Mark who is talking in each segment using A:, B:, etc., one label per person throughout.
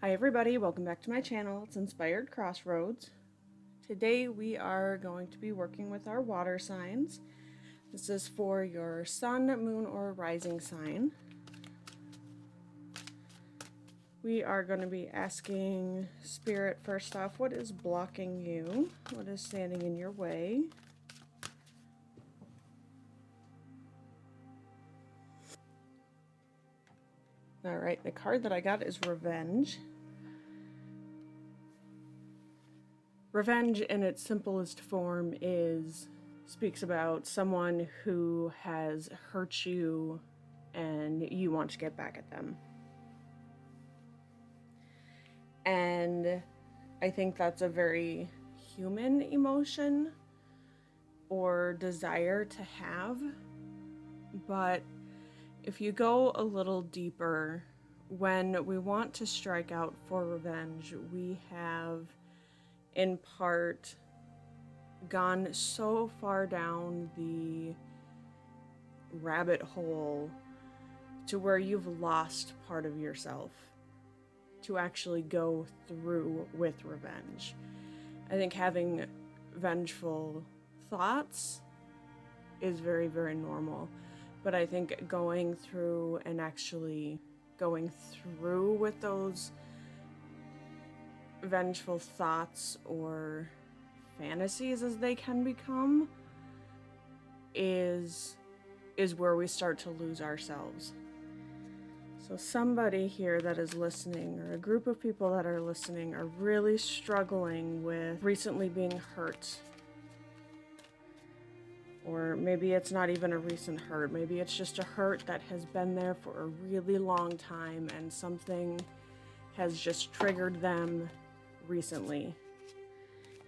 A: Hi everybody, welcome back to my channel. It's Inspired Crossroads. Today we are going to be working with our water signs. This is for your sun, moon, or rising sign. We are going to be asking Spirit first off, what is blocking you? What is standing in your way? Alright, the card that I got is Revenge. Revenge in its simplest form speaks about someone who has hurt you and you want to get back at them. And I think that's a very human emotion or desire to have. But if you go a little deeper, when we want to strike out for revenge, we have in part gone so far down the rabbit hole to where you've lost part of yourself to actually go through with revenge. I think having vengeful thoughts is very, very normal, but I think going through and actually going through with those vengeful thoughts or fantasies as they can become is where we start to lose ourselves. So somebody here that is listening, or a group of people that are listening, are really struggling with recently being hurt. Or maybe it's not even a recent hurt, maybe it's just a hurt that has been there for a really long time and something has just triggered them recently.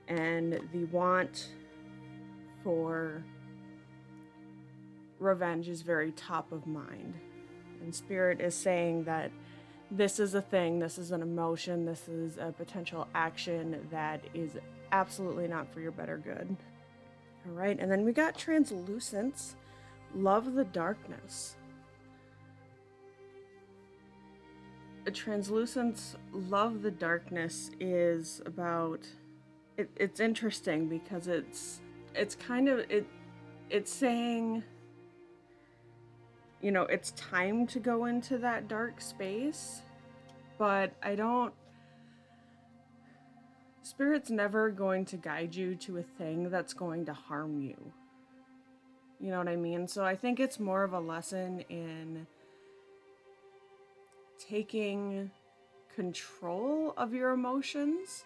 A: And the want for revenge is very top of mind. And Spirit is saying that this is a thing, this is an emotion, this is a potential action that is absolutely not for your better good. All right, and then we got Translucence, love the darkness. Translucence, love the darkness is about, it's interesting because it's kind of, it's saying, you know, it's time to go into that dark space, but Spirit's never going to guide you to a thing that's going to harm you. You know what I mean? So I think it's more of a lesson in taking control of your emotions.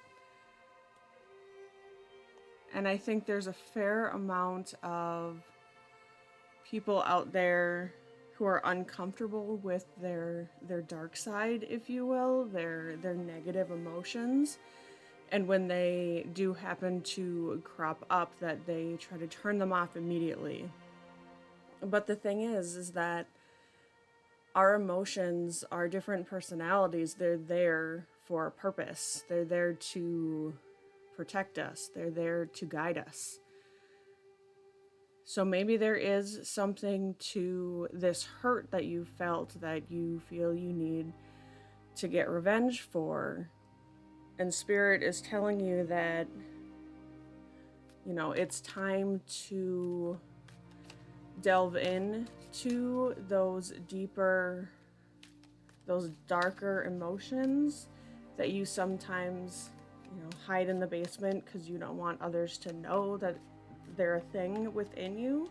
A: And I think there's a fair amount of people out there who are uncomfortable with their dark side, if you will, their negative emotions. And when they do happen to crop up, that they try to turn them off immediately. But the thing is that our emotions are different personalities. They're there for a purpose. They're there to protect us. They're there to guide us. So maybe there is something to this hurt that you felt that you feel you need to get revenge for. And Spirit is telling you that, you know, it's time to delve in to those deeper, those darker emotions that you sometimes, you know, hide in the basement because you don't want others to know that they're a thing within you,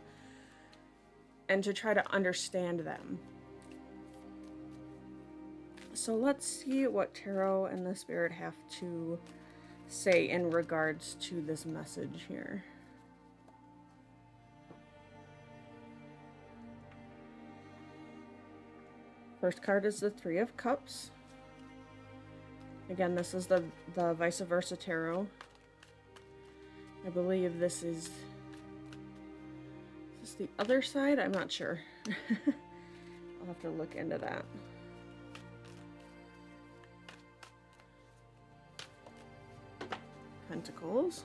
A: and to try to understand them. So let's see what Tarot and the Spirit have to say in regards to this message here. First card is the Three of Cups. Again, this is the Vice Versa Tarot. I believe this is the other side? I'm not sure. I'll have to look into that. Pentacles.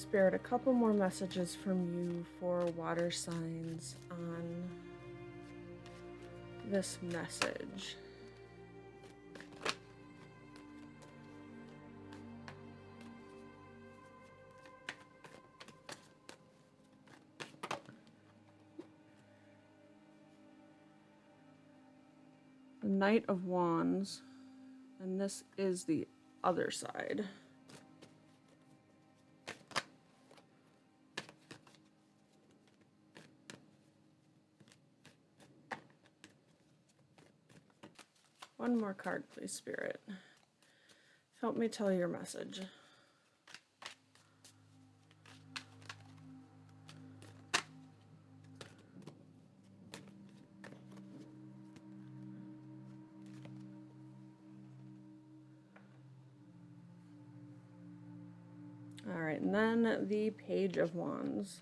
A: Spirit, a couple more messages from you for water signs on this message. The Knight of Wands, and this is the other side. One more card, please, Spirit. Help me tell your message. All right, and then the Page of Wands.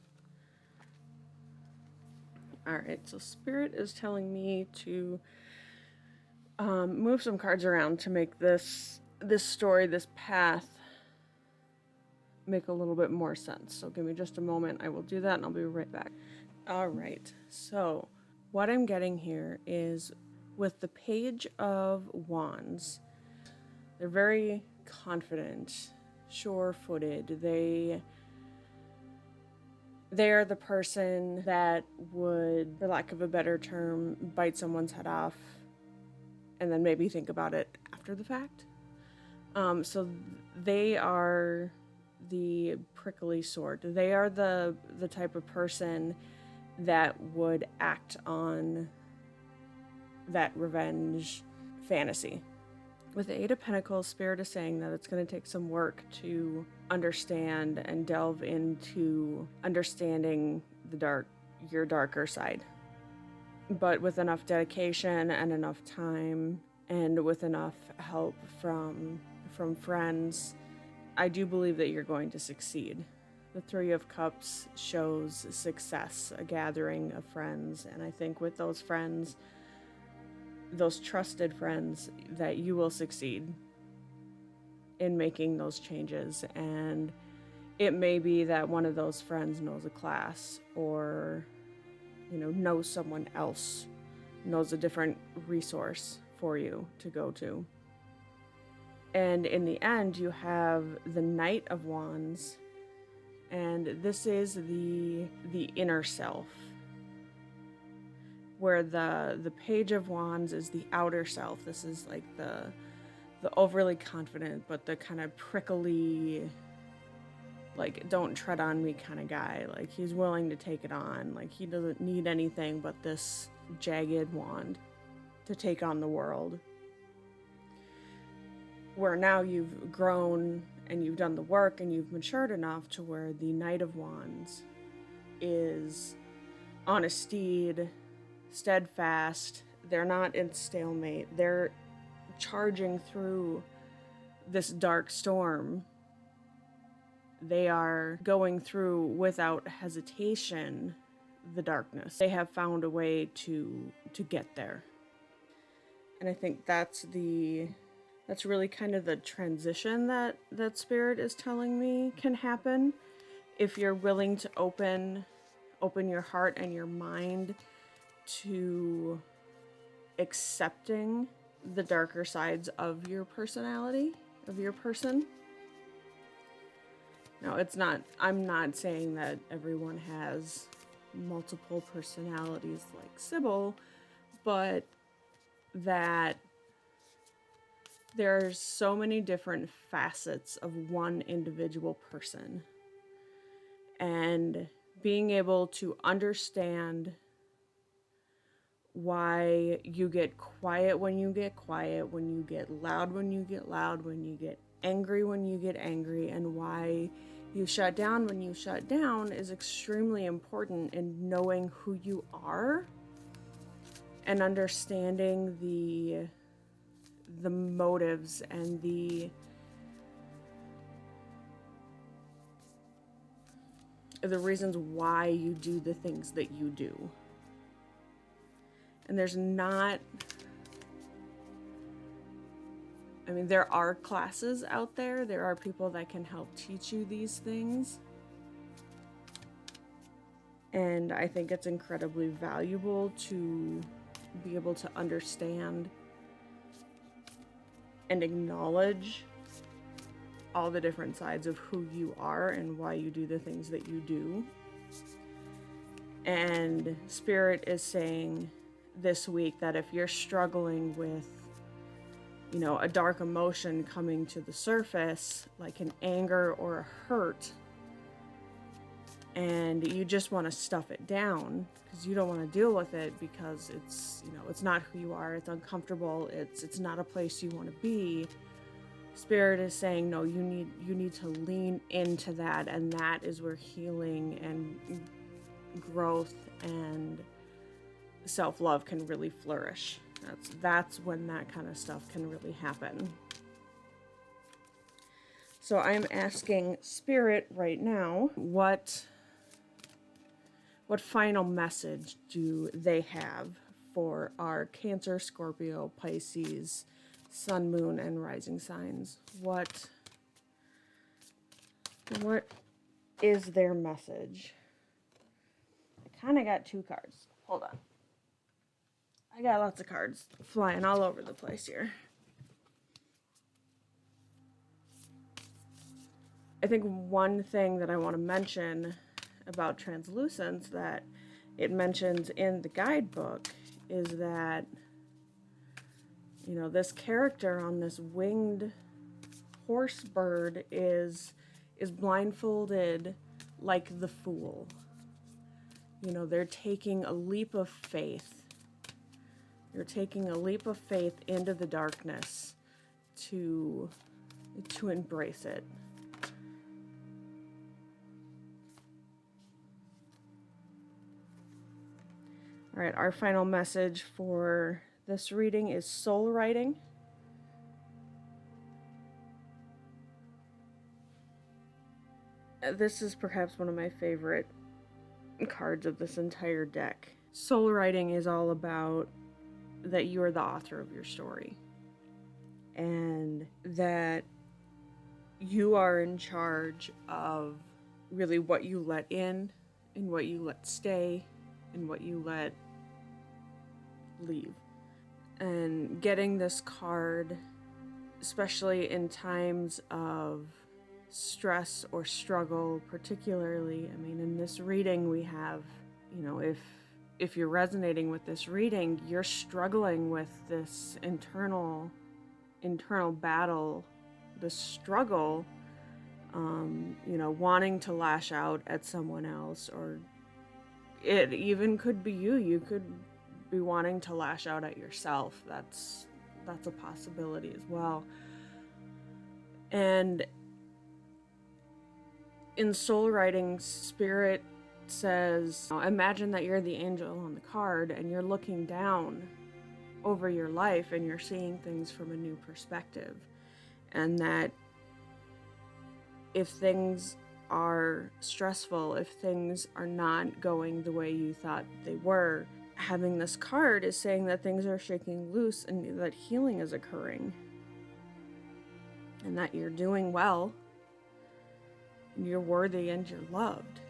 A: All right, so Spirit is telling me to move some cards around to make this story, this path, make a little bit more sense. So give me just a moment. I will do that and I'll be right back. All right, so what I'm getting here is with the Page of Wands, they're very confident, sure-footed. They are the person that would, for lack of a better term, bite someone's head off and then maybe think about it after the fact. So they are the prickly sort. They are the type of person that would act on that revenge fantasy. With the Eight of Pentacles, Spirit is saying that it's going to take some work to understand and delve into understanding your darker side. But with enough dedication and enough time and with enough help from friends, I do believe that you're going to succeed. The Three of Cups shows success, a gathering of friends, and I think with those friends, those trusted friends, that you will succeed in making those changes. And it may be that one of those friends knows a class, or knows someone else, knows a different resource for you to go to. And in the end, you have the Knight of Wands, and this is the inner self, where the Page of Wands is the outer self. This is like the overly confident, but the kind of prickly, like, don't tread on me kind of guy. Like, he's willing to take it on. Like, he doesn't need anything but this jagged wand to take on the world. Where now you've grown and you've done the work and you've matured enough to where the Knight of Wands is on a steed, steadfast. They're not in stalemate. They're charging through this dark storm. They are going through without hesitation the darkness. They have found a way to get there. And I think that's really kind of the transition that Spirit is telling me can happen if you're willing to open your heart and your mind to accepting the darker sides of your personality, of your person. Now, I'm not saying that everyone has multiple personalities like Sybil, but that there's so many different facets of one individual person. And being able to understand why you get quiet when you get quiet, when you get loud when you get loud, when you get angry when you get angry, and why you shut down when you shut down is extremely important in knowing who you are and understanding the motives and the reasons why you do the things that you do. And there are classes out there. There are people that can help teach you these things. And I think it's incredibly valuable to be able to understand and acknowledge all the different sides of who you are and why you do the things that you do. And Spirit is saying this week that if you're struggling with, you know, a dark emotion coming to the surface, like an anger or a hurt, and you just want to stuff it down because you don't want to deal with it because it's, you know, it's not who you are, it's uncomfortable, it's not a place you want to be. Spirit is saying, no, you need to lean into that, and that is where healing and growth and self-love can really flourish. That's when that kind of stuff can really happen. So I'm asking Spirit right now, what final message do they have for our Cancer, Scorpio, Pisces, Sun, Moon, and Rising signs? What is their message? I kind of got two cards. Hold on. I got lots of cards flying all over the place here. I think one thing that I want to mention about Translucence that it mentions in the guidebook is that, you know, this character on this winged horse bird is blindfolded like the fool. You know, they're taking a leap of faith. You're taking a leap of faith into the darkness to embrace it. All right, our final message for this reading is soul writing. This is perhaps one of my favorite cards of this entire deck. Soul writing is all about that you are the author of your story, and that you are in charge of really what you let in and what you let stay and what you let leave. And getting this card, especially in times of stress or struggle, particularly, I mean, in this reading we have, you know, if you're resonating with this reading, you're struggling with this internal battle, this struggle, you know, wanting to lash out at someone else, or it even could be you could be wanting to lash out at yourself. That's a possibility as well. And in soul writing, Spirit says, imagine that you're the angel on the card and you're looking down over your life and you're seeing things from a new perspective, and that if things are stressful, if things are not going the way you thought they were, having this card is saying that things are shaking loose and that healing is occurring, and that you're doing well, and you're worthy, and you're loved.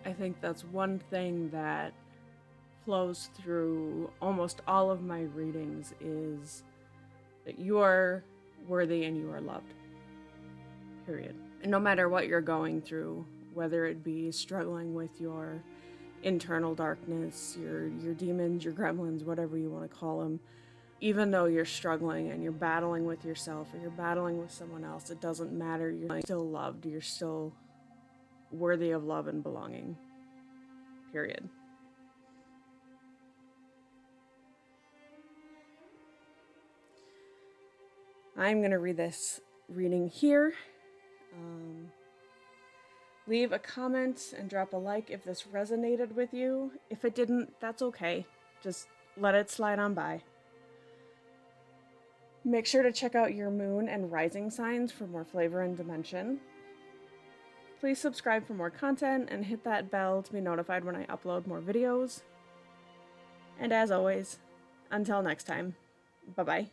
A: I think that's one thing that flows through almost all of my readings, is that you are worthy and you are loved. Period. And no matter what you're going through, whether it be struggling with your internal darkness, your demons, your gremlins, whatever you want to call them, even though you're struggling and you're battling with yourself or you're battling with someone else, it doesn't matter. You're still loved. You're still worthy of love and belonging. Period. I'm going to read this reading here. Leave a comment and drop a like if this resonated with you. If it didn't, that's okay. Just let it slide on by. Make sure to check out your moon and rising signs for more flavor and dimension. Please subscribe for more content and hit that bell to be notified when I upload more videos. And as always, until next time, bye-bye.